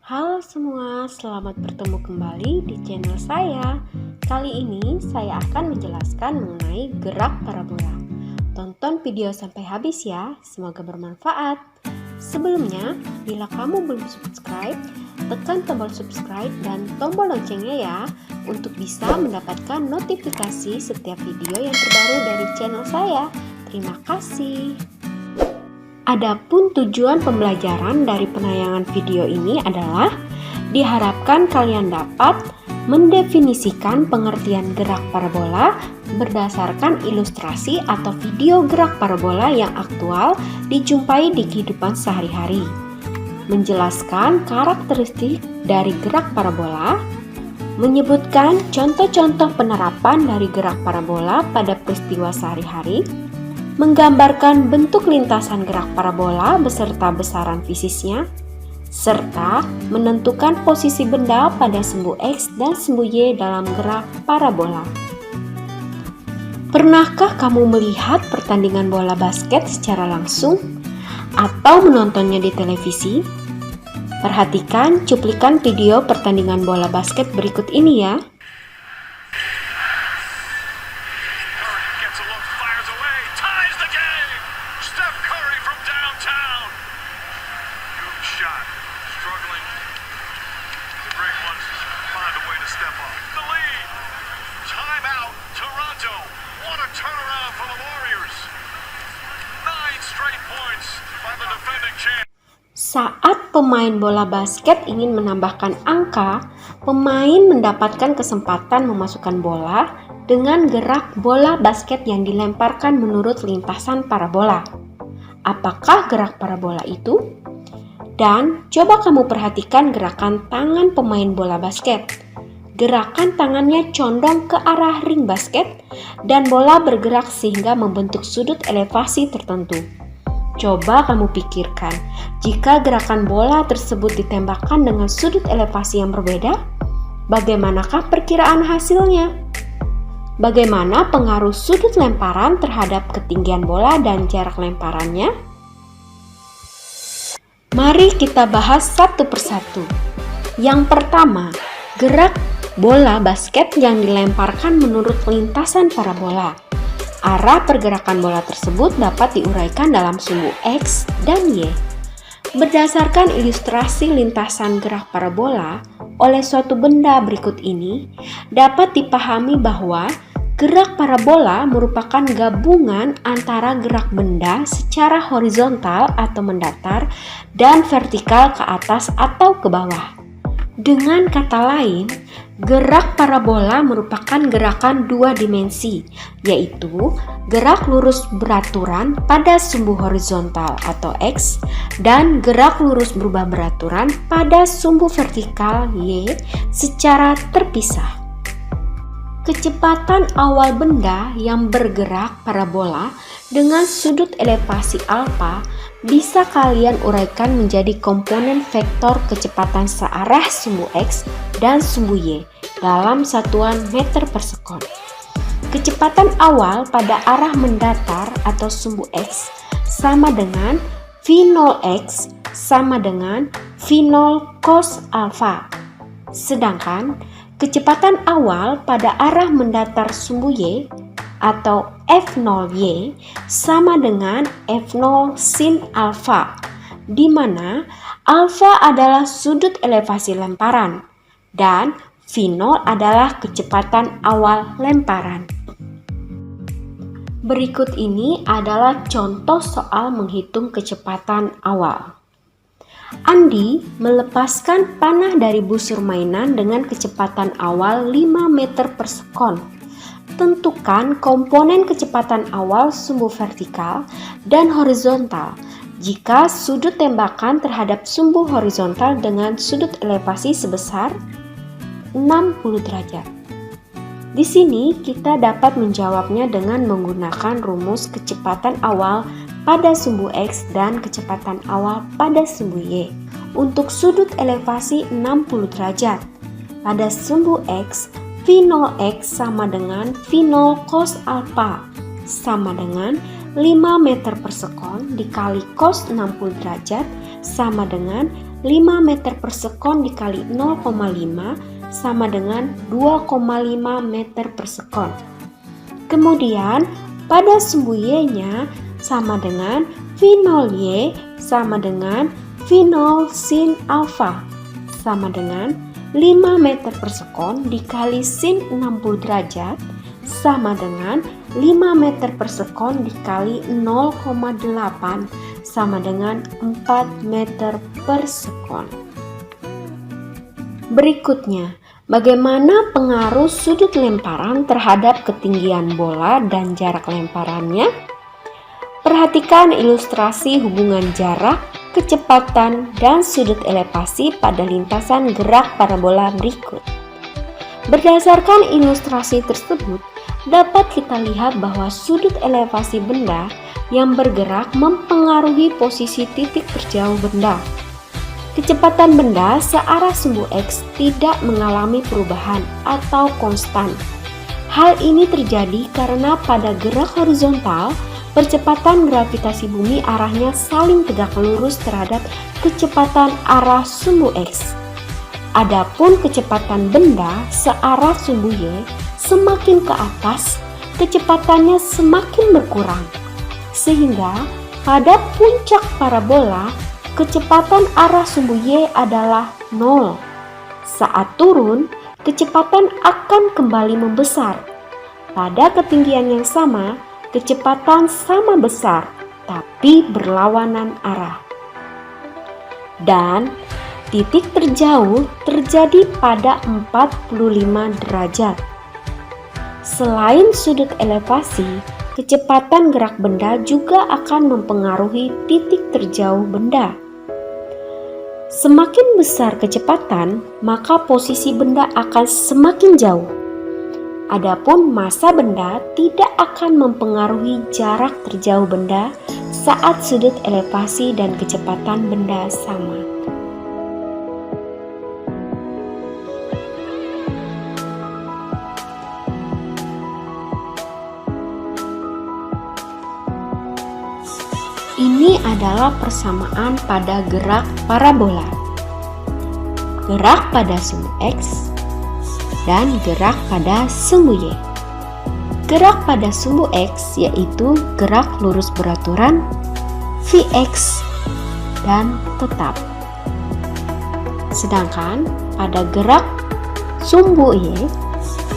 Halo semua, selamat bertemu kembali di channel saya. Kali ini saya akan menjelaskan mengenai gerak parabola. Tonton video sampai habis ya, semoga bermanfaat. Sebelumnya, bila kamu belum subscribe, tekan tombol subscribe dan tombol loncengnya ya, untuk bisa mendapatkan notifikasi setiap video yang terbaru dari channel saya. Terima kasih. Adapun tujuan pembelajaran dari penayangan video ini adalah diharapkan kalian dapat mendefinisikan pengertian gerak parabola berdasarkan ilustrasi atau video gerak parabola yang aktual dijumpai di kehidupan sehari-hari, menjelaskan karakteristik dari gerak parabola, menyebutkan contoh-contoh penerapan dari gerak parabola pada peristiwa sehari-hari, menggambarkan bentuk lintasan gerak parabola beserta besaran fisisnya, serta menentukan posisi benda pada sumbu X dan sumbu Y dalam gerak parabola. Pernahkah kamu melihat pertandingan bola basket secara langsung atau menontonnya di televisi? Perhatikan cuplikan video pertandingan bola basket berikut ini ya. Saat pemain bola basket ingin menambahkan angka, pemain mendapatkan kesempatan memasukkan bola dengan gerak bola basket yang dilemparkan menurut lintasan parabola. Apakah gerak parabola itu? Dan coba kamu perhatikan gerakan tangan pemain bola basket. Gerakan tangannya condong ke arah ring basket dan bola bergerak sehingga membentuk sudut elevasi tertentu. Coba kamu pikirkan, jika gerakan bola tersebut ditembakkan dengan sudut elevasi yang berbeda, bagaimanakah perkiraan hasilnya? Bagaimana pengaruh sudut lemparan terhadap ketinggian bola dan jarak lemparannya? Mari kita bahas satu persatu. Yang pertama, gerak bola basket yang dilemparkan menurut lintasan parabola. Arah pergerakan bola tersebut dapat diuraikan dalam sumbu X dan Y. Berdasarkan ilustrasi lintasan gerak parabola oleh suatu benda berikut ini, dapat dipahami bahwa gerak parabola merupakan gabungan antara gerak benda secara horizontal atau mendatar dan vertikal ke atas atau ke bawah. Dengan kata lain, gerak parabola merupakan gerakan dua dimensi, yaitu gerak lurus beraturan pada sumbu horizontal atau X dan gerak lurus berubah beraturan pada sumbu vertikal Y secara terpisah. Kecepatan awal benda yang bergerak parabola dengan sudut elevasi alfa bisa kalian uraikan menjadi komponen vektor kecepatan searah sumbu X dan sumbu Y dalam satuan meter per sekon. Kecepatan awal pada arah mendatar atau sumbu X sama dengan V0x sama dengan V0 cos alpha. Sedangkan kecepatan awal pada arah mendatar sumbu Y atau F0y sama dengan F0 sin alpha, di mana alpha adalah sudut elevasi lemparan dan V0 adalah kecepatan awal lemparan. Berikut ini adalah contoh soal menghitung kecepatan awal. Andi melepaskan panah dari busur mainan dengan kecepatan awal 5 meter per sekon. Tentukan komponen kecepatan awal sumbu vertikal dan horizontal jika sudut tembakan terhadap sumbu horizontal dengan sudut elevasi sebesar 60 derajat. Di sini kita dapat menjawabnya dengan menggunakan rumus kecepatan awal pada sumbu X dan kecepatan awal pada sumbu Y untuk sudut elevasi 60 derajat. Pada sumbu X, V0x sama dengan V0 cos alpha sama dengan 5 meter per sekon dikali cos 60 derajat sama dengan 5 meter per sekon dikali 0,5 sama dengan 2,5 meter per sekon. Kemudian pada sumbu Y-nya sama dengan V0 Y sama dengan V0 sin alfa sama dengan 5 meter per sekon dikali sin 60 derajat sama dengan 5 meter per sekon dikali 0,8 sama dengan 4 meter per sekon. Berikutnya, bagaimana pengaruh sudut lemparan terhadap ketinggian bola dan jarak lemparannya? Perhatikan ilustrasi hubungan jarak, kecepatan, dan sudut elevasi pada lintasan gerak parabola berikut. Berdasarkan ilustrasi tersebut, dapat kita lihat bahwa sudut elevasi benda yang bergerak mempengaruhi posisi titik terjauh benda. Kecepatan benda searah sumbu X tidak mengalami perubahan atau konstan. Hal ini terjadi karena pada gerak horizontal, percepatan gravitasi bumi arahnya saling tegak lurus terhadap kecepatan arah sumbu X. Adapun kecepatan benda searah sumbu Y semakin ke atas, kecepatannya semakin berkurang. Sehingga pada puncak parabola, kecepatan arah sumbu Y adalah 0. Saat turun, kecepatan akan kembali membesar. Pada ketinggian yang sama, kecepatan sama besar, tapi berlawanan arah. Dan titik terjauh terjadi pada 45 derajat. Selain sudut elevasi, kecepatan gerak benda juga akan mempengaruhi titik terjauh benda. Semakin besar kecepatan, maka posisi benda akan semakin jauh. Adapun massa benda tidak akan mempengaruhi jarak terjauh benda saat sudut elevasi dan kecepatan benda sama. Ini adalah persamaan pada gerak parabola, gerak pada sumbu X, dan gerak pada sumbu Y. Gerak pada sumbu X yaitu gerak lurus beraturan, Vx, dan tetap. Sedangkan pada gerak sumbu Y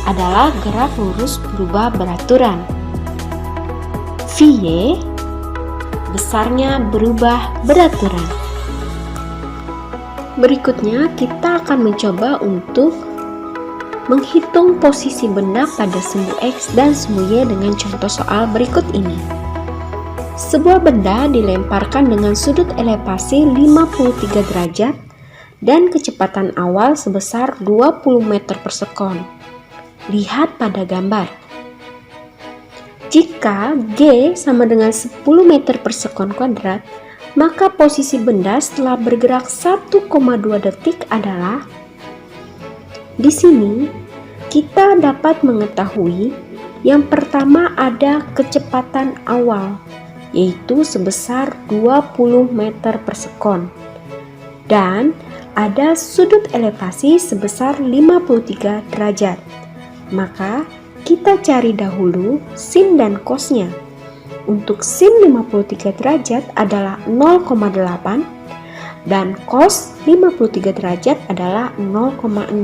adalah gerak lurus berubah beraturan, Vy, besarnya berubah beraturan. Berikutnya kita akan mencoba untuk menghitung posisi benda pada sumbu X dan sumbu Y dengan contoh soal berikut ini. Sebuah benda dilemparkan dengan sudut elevasi 53 derajat dan kecepatan awal sebesar 20 meter per sekon. Lihat pada gambar. Jika G sama dengan 10 meter per sekon kuadrat, maka posisi benda setelah bergerak 1,2 detik adalah. Di sini, kita dapat mengetahui yang pertama ada kecepatan awal, yaitu sebesar 20 meter per sekon. Dan ada sudut elevasi sebesar 53 derajat. Maka, kita cari dahulu sin dan cosnya. Untuk sin 53 derajat adalah 0,8 dan cos 53 derajat adalah 0,6.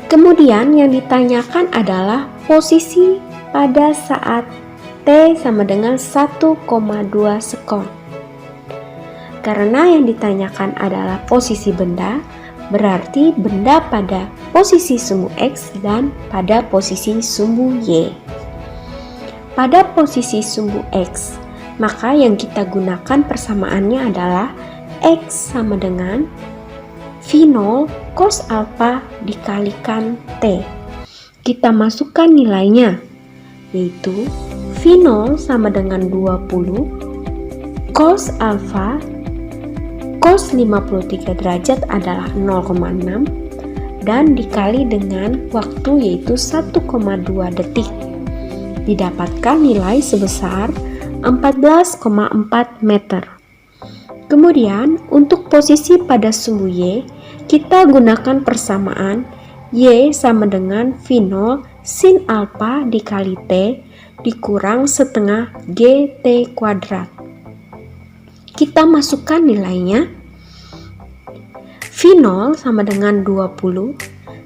Kemudian yang ditanyakan adalah posisi pada saat T sama dengan 1,2 sekon. Karena yang ditanyakan adalah posisi benda, berarti benda pada posisi sumbu X dan pada posisi sumbu Y. Pada posisi sumbu X, maka yang kita gunakan persamaannya adalah X sama dengan V0 cos alfa dikalikan T. Kita masukkan nilainya, yaitu V0 sama dengan 20 cos alfa cos 53 derajat adalah 0,6 dan dikali dengan waktu yaitu 1,2 detik. didapatkan nilai sebesar 14,4 meter. Kemudian untuk posisi pada sumbu Y, kita gunakan persamaan Y sama dengan V0 sin alfa dikali T dikurang setengah GT kuadrat. Kita masukkan nilainya. V0 sama dengan 20,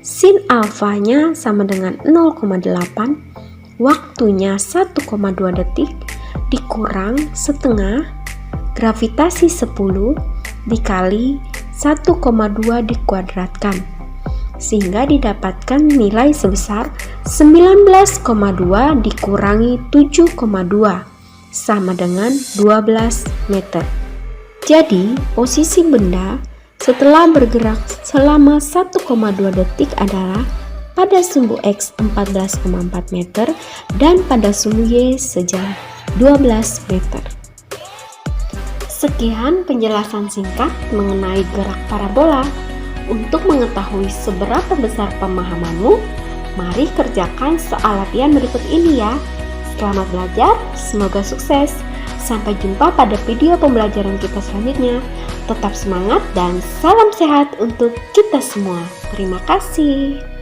sin alfanya sama dengan 0,8, waktunya 1,2 detik dikurang setengah gravitasi 10 dikali 1,2 dikuadratkan, sehingga didapatkan nilai sebesar 19,2 dikurangi 7,2 sama dengan 12 meter. Jadi, posisi benda setelah bergerak selama 1,2 detik adalah pada sumbu X 14,4 meter dan pada sumbu Y sejauh 12 meter. Sekian penjelasan singkat mengenai gerak parabola. Untuk mengetahui seberapa besar pemahamanmu, mari kerjakan soal latihan berikut ini ya. Selamat belajar, semoga sukses. Sampai jumpa pada video pembelajaran kita selanjutnya. Tetap semangat dan salam sehat untuk kita semua. Terima kasih.